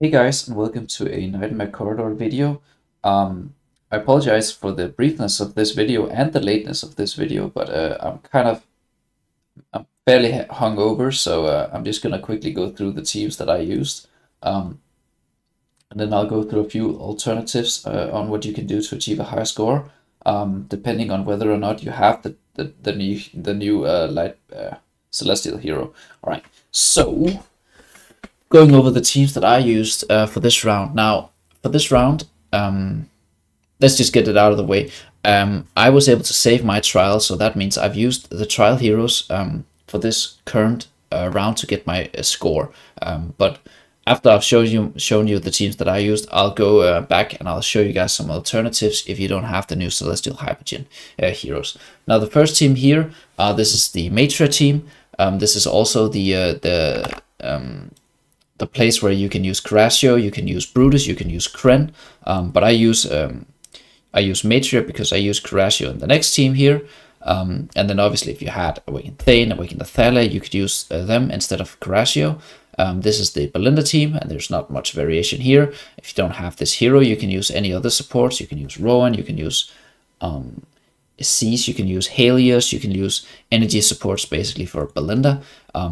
Hey guys, and welcome to a Nightmare Corridor video. I apologize for the briefness of this video and the lateness of this video, but I'm fairly hungover, so I'm just gonna quickly go through the teams that I used, and then I'll go through a few alternatives on what you can do to achieve a higher score, depending on whether or not you have the new light celestial hero. All right, so going over the teams that I used for this round. Now, for this round, let's just get it out of the way. I was able to save my trial, so that means I've used the trial heroes for this current round to get my score. But after I've shown you the teams that I used, I'll go back and I'll show you guys some alternatives if you don't have the new Celestial Hypergen heroes. Now, the first team here, this is the Matria team. This is also the place where you can use Corridor, you can use Brutus, you can use Kren, but I use Matria because I use Corridor in the next team here. And then obviously if you had Awakened Thane, Awakened Athale, you could use them instead of Corridor. This is the Belinda team, and there's not much variation here. If you don't have this hero, you can use any other supports. You can use Rowan, you can use Cease, you can use Helios, you can use energy supports basically for Belinda.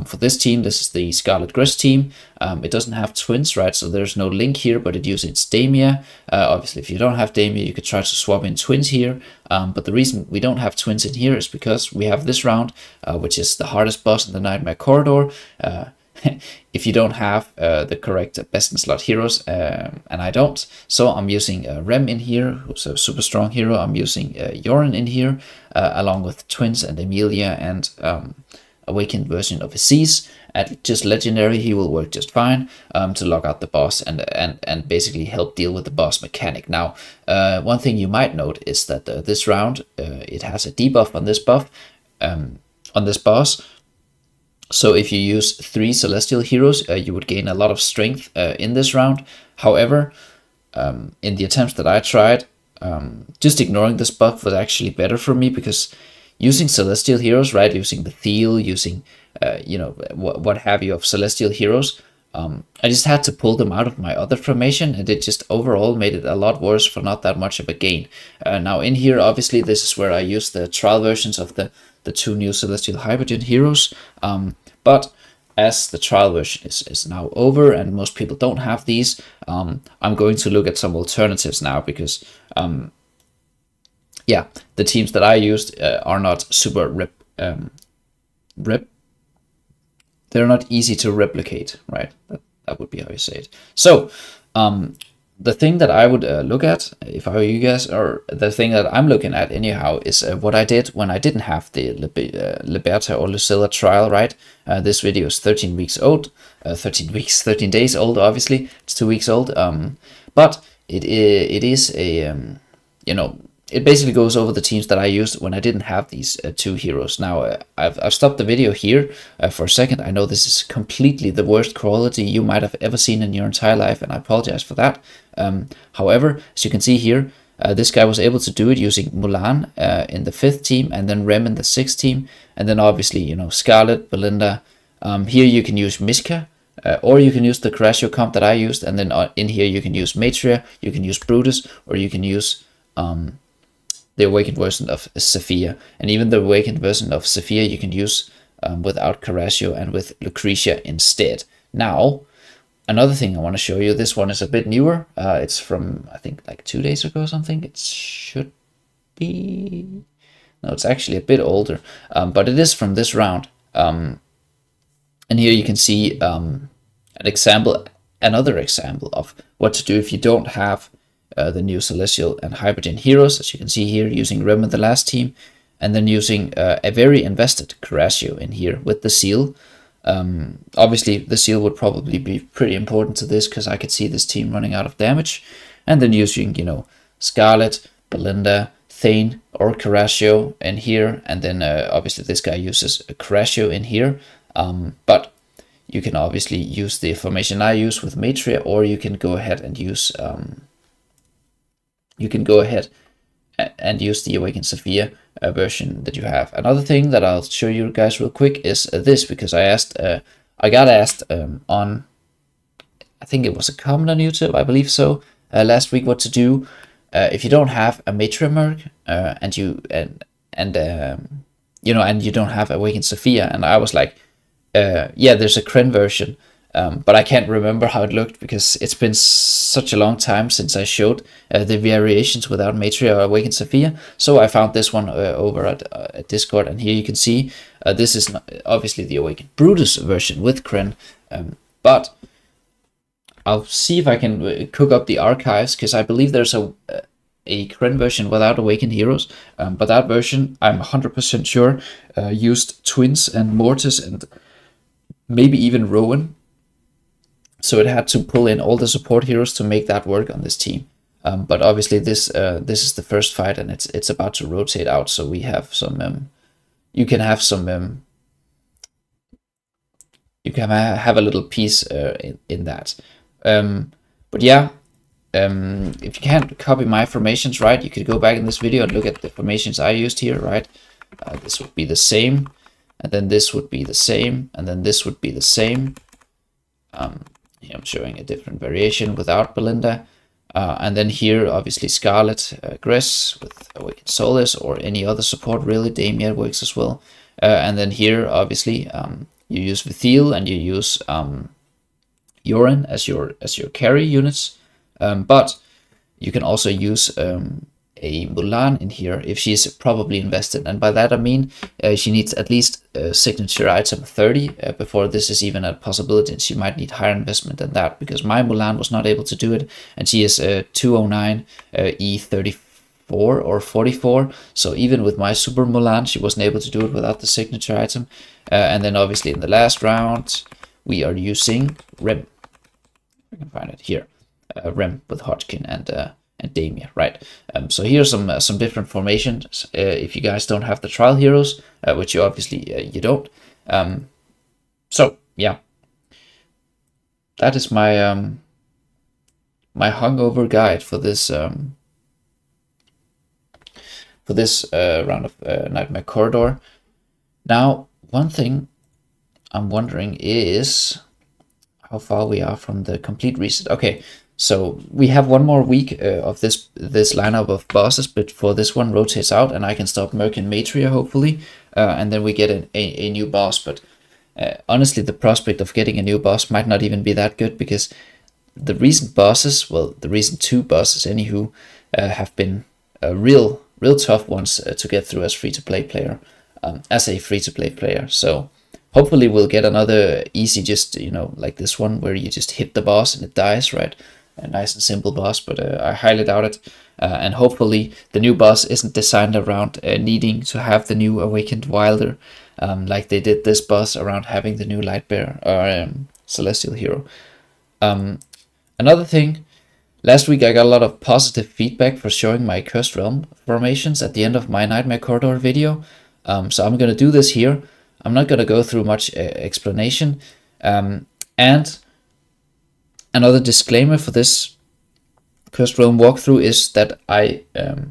For this team, this is the Scarlet Grist team. It doesn't have twins, right? So there's no link here, but it uses Damia. Obviously, if you don't have Damia, you could try to swap in twins here. But the reason we don't have twins in here is because we have this round, which is the hardest boss in the Nightmare Corridor. If you don't have the correct best in slot heroes, and I don't, so I'm using Rem in here, who's a super strong hero. I'm using Yorin in here, along with twins and Emilia and awakened version of Aziz. At just legendary, he will work just fine to lock out the boss and basically help deal with the boss mechanic. Now, one thing you might note is that this round it has a debuff on this buff on this boss. So if you use 3 Celestial Heroes, you would gain a lot of strength in this round. However, in the attempts that I tried, just ignoring this buff was actually better for me, because using Celestial Heroes, right, using the Thiel, using, what have you of Celestial Heroes, I just had to pull them out of my other formation, and it just overall made it a lot worse for not that much of a gain. Now in here, obviously, this is where I use the trial versions of the 2 new Celestial Hypergen heroes, but as the trial version is now over and most people don't have these, I'm going to look at some alternatives now, because yeah, the teams that I used are not super they're not easy to replicate, right? That would be how you say it. So the thing that I would look at, if I were you guys, or the thing that I'm looking at anyhow, is what I did when I didn't have the Liberta or Lucilla trial, right? This video is 13 weeks old, 13 days old, obviously. It's 2 weeks old, but it is a, it basically goes over the teams that I used when I didn't have these 2 heroes. Now, I've stopped the video here for a second. I know this is completely the worst quality you might have ever seen in your entire life, and I apologize for that. However, as you can see here, this guy was able to do it using Mulan in the 5th team, and then Rem in the 6th team, and then obviously, Scarlet, Belinda. Here you can use Mishka, or you can use the Corridor comp that I used, and then in here you can use Matria, you can use Brutus, or you can use the awakened version of Sophia. And even the awakened version of Sophia you can use without Corridor and with Lucretia instead. Now, another thing I want to show you, this one is a bit newer. It's from, I think, like 2 days ago or something. It should be... No, it's actually a bit older, but it is from this round. And here you can see another example of what to do if you don't have the new Celestial and Hypergen heroes, as you can see here, using Rem in the last team, and then using a very invested Corridor in here with the seal. Obviously, the seal would probably be pretty important to this, because I could see this team running out of damage, and then using, Scarlet, Belinda, Thane, or Corridor in here, and then obviously this guy uses a Corridor in here, but you can obviously use the formation I use with Matria, or you can go ahead and use the Awakened Sophia version that you have. Another thing that I'll show you guys real quick is this, because I got asked on, I think it was a comment on YouTube, I believe so, last week, what to do if you don't have a matriarch and you you know, and you don't have Awakened Sophia. And I was like, yeah, there's a Kren version, but I can't remember how it looked because it's been such a long time since I showed the variations without Matria or Awakened Sophia. So I found this one over at Discord, and here you can see this is obviously the Awakened Brutus version with Kren, but I'll see if I can cook up the archives, because I believe there's a Kren version without Awakened Heroes, but that version, I'm 100% sure, used Twins and Mortis and maybe even Rowan. So it had to pull in all the support heroes to make that work on this team. But obviously this is the first fight, and it's about to rotate out. So we have some, you can have some, you can have a little piece in that. But yeah, if you can't copy my formations, right, you could go back in this video and look at the formations I used here, right? This would be the same, and then this would be the same, and then this would be the same. Here I'm showing a different variation without Belinda. And then here, obviously, Scarlet, Gress with Awakened Solace, or any other support, really. Damien works as well. And then here, obviously, you use Vithiel and you use Yoren as your carry units. But you can also use a Mulan in here if she's probably invested, and by that I mean she needs at least signature item 30 before this is even a possibility, and she might need higher investment than that, because my Mulan was not able to do it, and she is 209 E34 or 44, so even with my Super Mulan she wasn't able to do it without the signature item. And then obviously in the last round we are using Rem. I can find it here. Rem with Hodgkin and Damien, right? So here's some different formations if you guys don't have the trial heroes, which you obviously you don't. So yeah, that is my my hungover guide for this round of Nightmare Corridor. Now, one thing I'm wondering is how far we are from the complete reset. Okay, so we have one more week of this lineup of bosses before this one rotates out, and I can stop Merc and Matria hopefully, and then we get a new boss. But honestly, the prospect of getting a new boss might not even be that good, because the recent bosses, well, the recent 2 bosses anywho, have been real tough ones to get through as a free-to-play player. So hopefully we'll get another easy, just, you know, like this one where you just hit the boss and it dies, right? A nice and simple boss, but I highly doubt it. And hopefully the new boss isn't designed around needing to have the new Awakened Wilder, like they did this boss around having the new Lightbearer or Celestial Hero. Another thing, last week I got a lot of positive feedback for showing my Cursed Realm formations at the end of my Nightmare Corridor video. So I'm going to do this here. I'm not going to go through much explanation. And another disclaimer for this Cursed Realm walkthrough is that I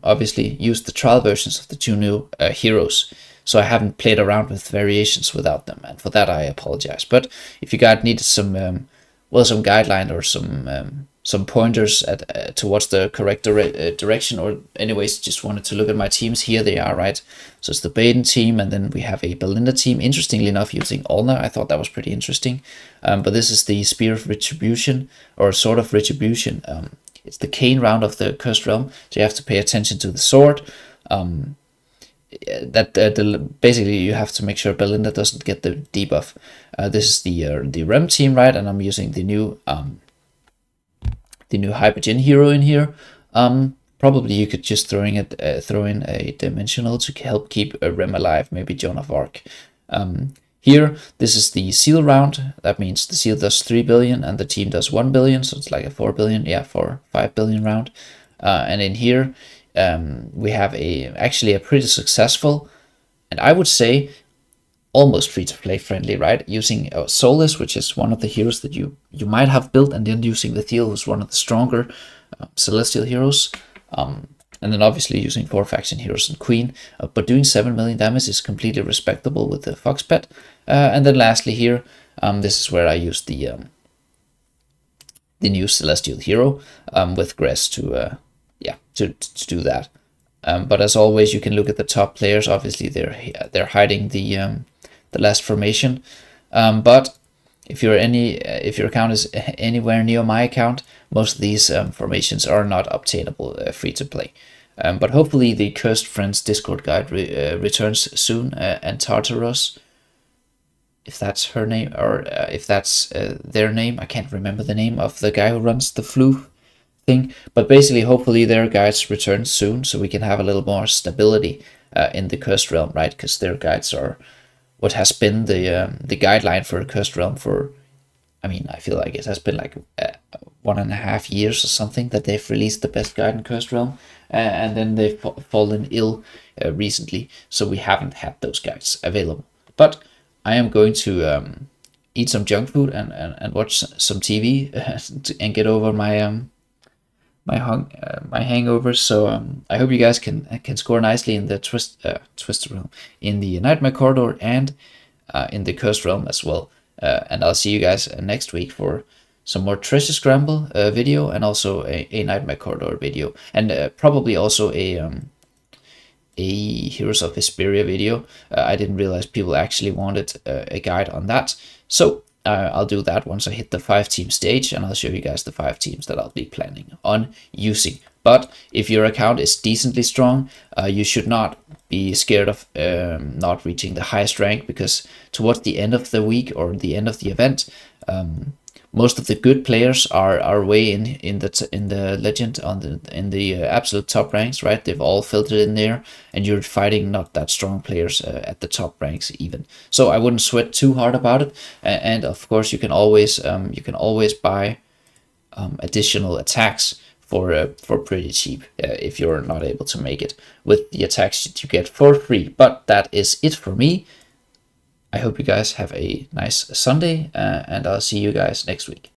obviously used the trial versions of the 2 new heroes. So I haven't played around with variations without them, and for that I apologize. But if you guys needed some some guideline or some pointers towards the correct direction, or anyways just wanted to look at my teams, here they are, right? So it's the Baden team, and then we have a Belinda team, interestingly enough using Ulna. I thought that was pretty interesting. But this is the Spear of Retribution, or Sword of Retribution. It's the Cain round of the Cursed Realm, so you have to pay attention to the sword. Basically you have to make sure Belinda doesn't get the debuff. This is the Rem team, right? And I'm using the new Hypergen hero in here. Probably you could just throw in a dimensional to help keep a Rem alive, maybe Joan of Arc. Here, this is the seal round. That means the seal does 3 billion and the team does 1 billion, so it's like a 4 billion, yeah, 5 billion round. And in here, we have actually a pretty successful, and I would say almost free-to-play friendly, right? Using Solus, which is one of the heroes that you might have built, and then using Vithiel, who's one of the stronger Celestial heroes. And then obviously using 4 faction heroes and Queen, but doing 7 million damage is completely respectable with the Fox Pet. And then lastly here, this is where I used the the new Celestial Hero with Gress to to do that. But as always, you can look at the top players. Obviously, they're hiding the last formation. But if your account is anywhere near my account, most of these formations are not obtainable free to play. But hopefully the Cursed Friends Discord guide returns soon, and Tartaros, if that's her name, or if that's their name. I can't remember the name of the guy who runs the flu thing, but basically hopefully their guides return soon so we can have a little more stability in the Cursed Realm, right? Because their guides are what has been the guideline for Cursed Realm for, I mean, I feel like it has been like 1.5 years or something that they've released the best guide in Cursed Realm, and then they've fallen ill recently, so we haven't had those guides available. But I am going to eat some junk food and watch some TV and get over my my hangovers. So I hope you guys can score nicely in the Twisted Realm, in the Nightmare Corridor, and in the Cursed Realm as well. And I'll see you guys next week for some more Treasure Scramble video, and also a Nightmare Corridor video, and probably also a Heroes of Hesperia video. I didn't realize people actually wanted a guide on that, so I'll do that once I hit the 5-team stage, and I'll show you guys the 5 teams that I'll be planning on using. But if your account is decently strong, you should not be scared of not reaching the highest rank, because towards the end of the week or the end of the event, most of the good players are way in the legend, in the absolute top ranks, right? They've all filtered in there, and you're fighting not that strong players at the top ranks even. So I wouldn't sweat too hard about it. And of course, you can always buy additional attacks for pretty cheap if you're not able to make it with the attacks that you get for free. But that is it for me. I hope you guys have a nice Sunday, and I'll see you guys next week.